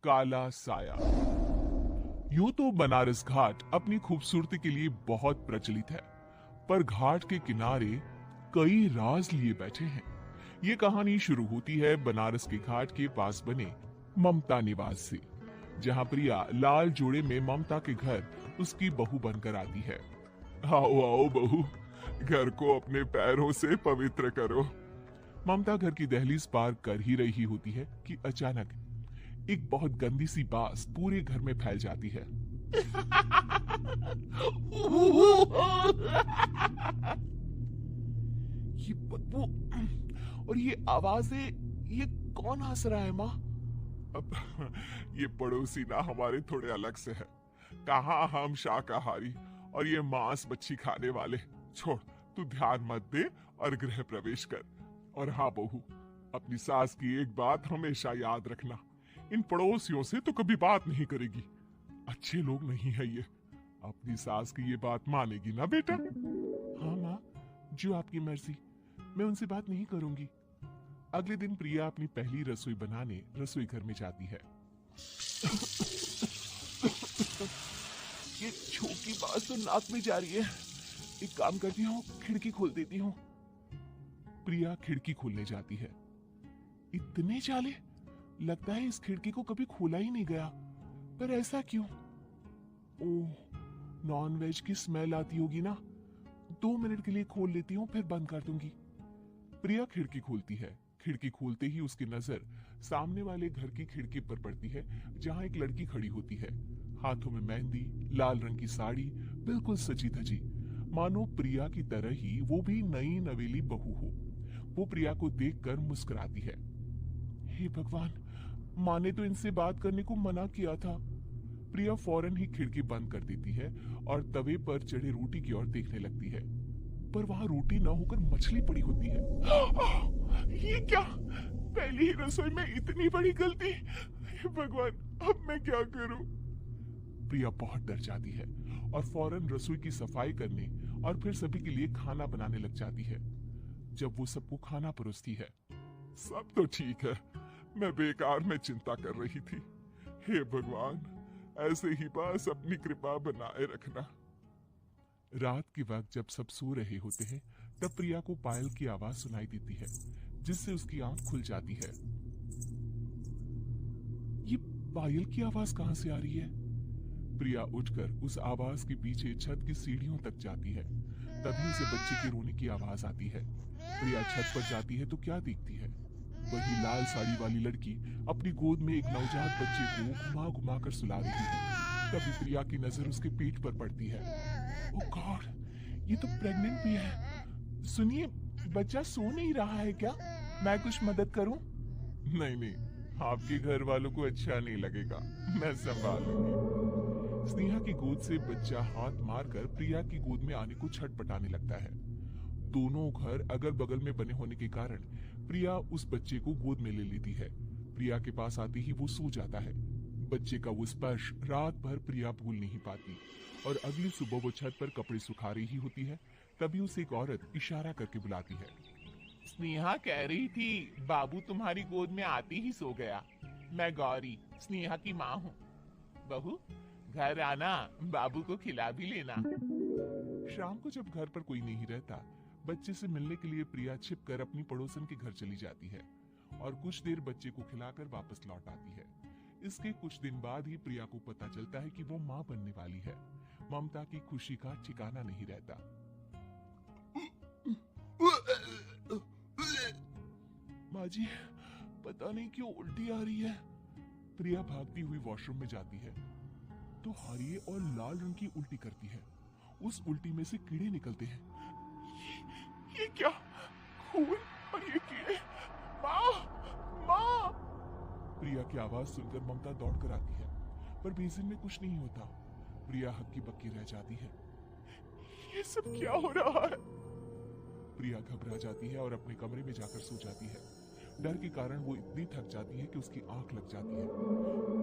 काला साया। यूं तो बनारस घाट अपनी खूबसूरती के लिए बहुत प्रचलित है, पर घाट के किनारे कई राज लिए बैठे हैं। ये कहानी शुरू होती है बनारस के घाट के पास बने ममता निवास से, जहां प्रिया लाल जोड़े में ममता के घर उसकी बहू बनकर आती है। आओ आओ बहू, घर को अपने पैरों से पवित्र करो। ममता घर की दहलीज पार कर ही रही होती है कि अचानक एक बहुत गंदी सी बास पूरे घर में फैल जाती है। ये बदबू और ये आवाजें, ये कौन हंस रहा है माँ? अब ये पड़ोसी ना हमारे थोड़े अलग से है। कहाँ हम शाकाहारी और ये मांस मच्छी खाने वाले। छोड़, तू ध्यान मत दे और गृह प्रवेश कर। और हाँ बहू, अपनी सास की एक बात हमेशा याद रखना, इन पड़ोसियों से तो कभी बात नहीं करेगी। अच्छे लोग नहीं है ये। अपनी सास की ये बात मानेगी ना बेटा? हाँ माँ, जो आपकी मर्जी, मैं उनसे बात नहीं करूंगी। अगले दिन प्रिया अपनी पहली रसोई बनाने रसोई घर में जाती है। ये छोटी बात तो नाक में जा रही है। एक काम करती हूँ, खिड़की खोल देती हूँ। प्रिया खिड़की खोलने जाती है। इतने चाले, लगता है इस खिड़की को कभी खोला ही नहीं गया। पर ऐसा क्यों? ओह, नॉन वेज की स्मेल आती होगी ना। 2 मिनट के लिए खोल लेती हूँ, फिर बंद कर दूंगी। प्रिया खिड़की खोलती है। खिड़की खोलते ही उसकी नजर सामने वाले घर की खिड़की पर पड़ती है, जहाँ एक लड़की खड़ी होती है, हाथों में मेहंदी, लाल रंग की साड़ी, बिल्कुल सजी धजी, मानो प्रिया की तरह ही वो भी नई नवेली बहू हो। वो प्रिया को देखकर मुस्कुराती है। हे भगवान, माँ ने तो इनसे बात करने को मना किया था। प्रिया फौरन ही खिड़की बंद कर देती है और तवे पर चढ़े रोटी की ओर देखने लगती है, पर वहां रोटी न होकर मछली पड़ी होती है। ये क्या? पहली ही रसोई में इतनी बड़ी गलती! हे भगवान, अब मैं क्या करूं? प्रिया बहुत डर जाती है और फौरन रसोई की सफाई करने और फिर सभी के लिए खाना बनाने लग जाती है। जब वो सबको खाना परोसती है, सब तो ठीक है, मैं बेकार में चिंता कर रही थी। हे भगवान, ऐसे ही बस अपनी कृपा बनाए रखना। रात के वक्त जब सब सो रहे होते हैं, तब प्रिया को पायल की आवाज सुनाई देती है, जिससे उसकी आंख खुल जाती है। ये पायल की आवाज कहां से आ रही है? प्रिया उठकर उस आवाज के पीछे छत की सीढ़ियों तक जाती है। तभी उसे बच्चे के रोने की आवाज आती है। प्रिया छत पर जाती है तो क्या देखती है? वही लाल साड़ी वाली लड़की अपनी गोद में एक नवजात बच्चे को घुमा घुमा कर सुला रही है। तभी प्रिया की नजर उसके पेट पर पड़ती है। ओह गॉड, ये तो प्रेग्नेंट भी है। सुनिए, बच्चा सो नहीं रहा है क्या? मैं कुछ मदद करूं? नहीं नहीं, आपके घर वालों को अच्छा नहीं लगेगा, मैं संभाल लूंगी। स्नेहा की गोद से बच्चा हाथ मारकर प्रिया की गोद में आने को छटपटाने लगता है। दोनों घर अगल बगल में बने होने के कारण प्रिया उस बच्चे को गोद में ले लेती है। प्रिया के पास आते ही वो सो जाता है। बच्चे का वो स्पर्श रात भर प्रिया भूल नहीं पाती और अगली सुबह वो छत पर कपड़े सुखा रही होती है, तभी उसे एक औरत इशारा करके बुलाती है। स्नेहा कह रही थी बाबू तुम्हारी गोद में आते ही सो गया। मैं गौरी, स्नेहा की माँ हूँ। बहू, घर आना, बाबू को खिला भी लेना। शाम को जब घर पर कोई नहीं रहता, बच्चे से मिलने के लिए प्रिया छिपकर अपनी पड़ोसन के घर चली जाती है और कुछ देर बच्चे को खिलाकर वापस लौट आती है। इसके कुछ दिन बाद ही प्रिया को पता चलता है कि वो माँ बनने वाली है। ममता की खुशी का ठिकाना नहीं रहता। माँ जी, पता नहीं क्यों उल्टी आ रही है। प्रिया भागती हुई वॉशरूम में जाती है तो हरी और लाल रंग की उल्टी करती है। उस उल्टी में से कीड़े निकलते हैं। ये क्या? खून और ये कीड़े! माँ! माँ! प्रिया की आवाज सुनकर ममता दौड़कर आती है, पर बेसिन में कुछ नहीं होता। प्रिया हक्की बक्की रह जाती है। ये सब क्या हो रहा है? प्रिया घबरा जाती है और अपने कमरे में जाकर सो जाती है। डर के कारण वो इतनी थक जाती है कि उसकी आंख लग जाती है।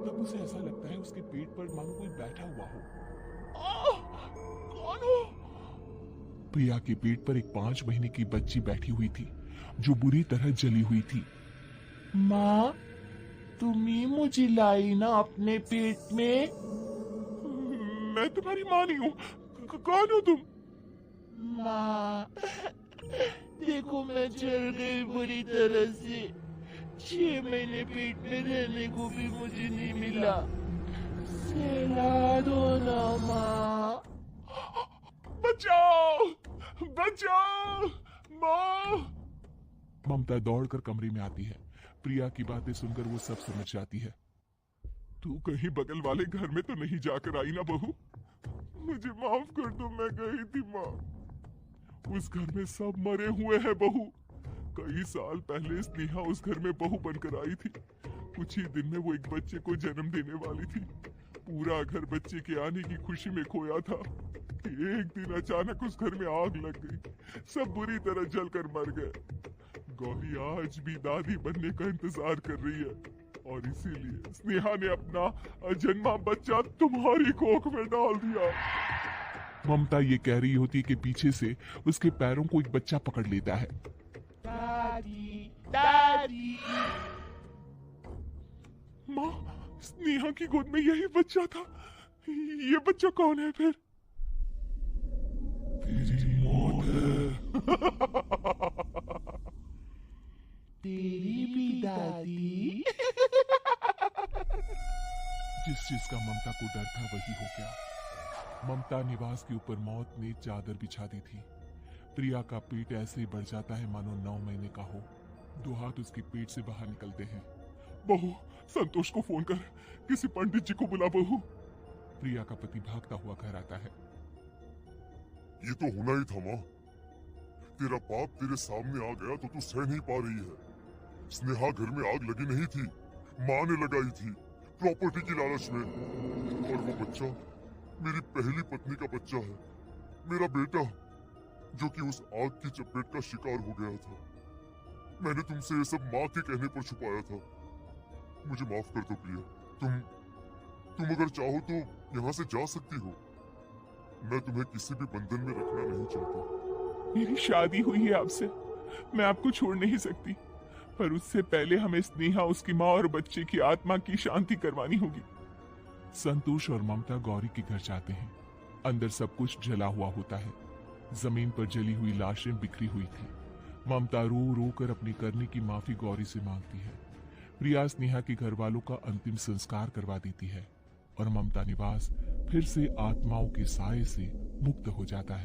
तब उसे ऐसा लगता है उसके पेट पर मानो कोई बैठा हुआ हो। कौन हो? प्रिया के पेट पर एक 5 महीने की बच्ची बैठी हुई थी, जो बुरी तरह जली हुई थी। माँ, तुम ही मुझे लाई ना अपने पेट में। मैं तुम्हारी माँ नहीं हूँ। कौन हो तुम? माँ, देखो मैं जल गई बुरी तरह से। 6 महीने पेट में रहने को भी मुझे नहीं मिला। सहला दो ना माँ। बचाओ, बचाओ, माँ। ममता दौड़कर कमरे में आती है। प्रिया की बातें सुनकर वो सब समझ जाती है। तू कहीं बगल वाले घर में तो नहीं जाकर आई ना बहू? मुझे माफ कर दो, मैं गई थी माँ। उस घर में सब मरे हुए हैं बहू। कई साल पहले स्नेहा उस घर में बहू बनकर आई थी। कुछ ही दिन में वो एक बच्चे को जन्म देने वाली थी। पूरा घर बच्चे के आने की खुशी में खोया था। एक दिन अचानक उस घर में आग लग गई। सब बुरी तरह जलकर मर गए। गौरी आज भी दादी बनने का इंतजार कर रही है और इसीलिए स्नेहा ने अपना अजन्मा बच्चा तुम्हारी कोख में डाल दिया। ममता ये कह रही होती कि पीछे से उसके पैरों को एक बच्चा पकड़ लेता है। दादी, दादी। माँ, स्नेहा की गोद में यही बच्चा था। ये बच्चा कौन है फिर? तेरी मौत है। तेरी भी दादी। जिस चीज का ममता को डर था वही हो गया। ममता निवास के ऊपर मौत ने चादर बिछा दी थी। प्रिया का पेट ऐसे ही बढ़ जाता है मानो 9 महीने का हो। 2 हाथ उसके पेट से बाहर निकलते हैं। बहू, संतोष को फोन कर, किसी पंडित जी को बुला बहू। प्रिया का पति भागता हुआ घर आता है। ये तो होना ही था माँ। तेरा बाप तेरे सामने आ गया तो तू सह नहीं पा रही है। स्नेहा घर में आग लगी नहीं थी, माँ ने लगाई थी प्रॉपर्टी की लालच में। और वो बच्चा मेरी पहली पत्नी का बच्चा है, मेरा बेटा, जो कि उस आग की चपेट का शिकार हो गया था। मैंने तुमसे ये सब माँ के कहने पर छुपाया था। मुझे माफ कर दो प्रिया। तुम अगर चाहो तो यहाँ से जा सकती हो। मैं तुम्हें किसी भी बंधन में रखना नहीं चाहता। मेरी शादी हुई है आपसे, मैं आपको छोड़ नहीं सकती, पर उससे पहले हमें स्नेहा, उसकी माँ और बच्चे की आत्मा की शांति करवानी होगी। संतोष और ममता गौरी के घर जाते हैं। अंदर सब कुछ जला हुआ होता है। जमीन पर जली हुई लाशें बिखरी हुई थी। ममता रो रो कर अपनी करने की माफी गौरी से मांगती है। प्रिया स्नेहा के घर वालों का अंतिम संस्कार करवा देती है और ममता निवास फिर से आत्माओं के साए से मुक्त हो जाता है।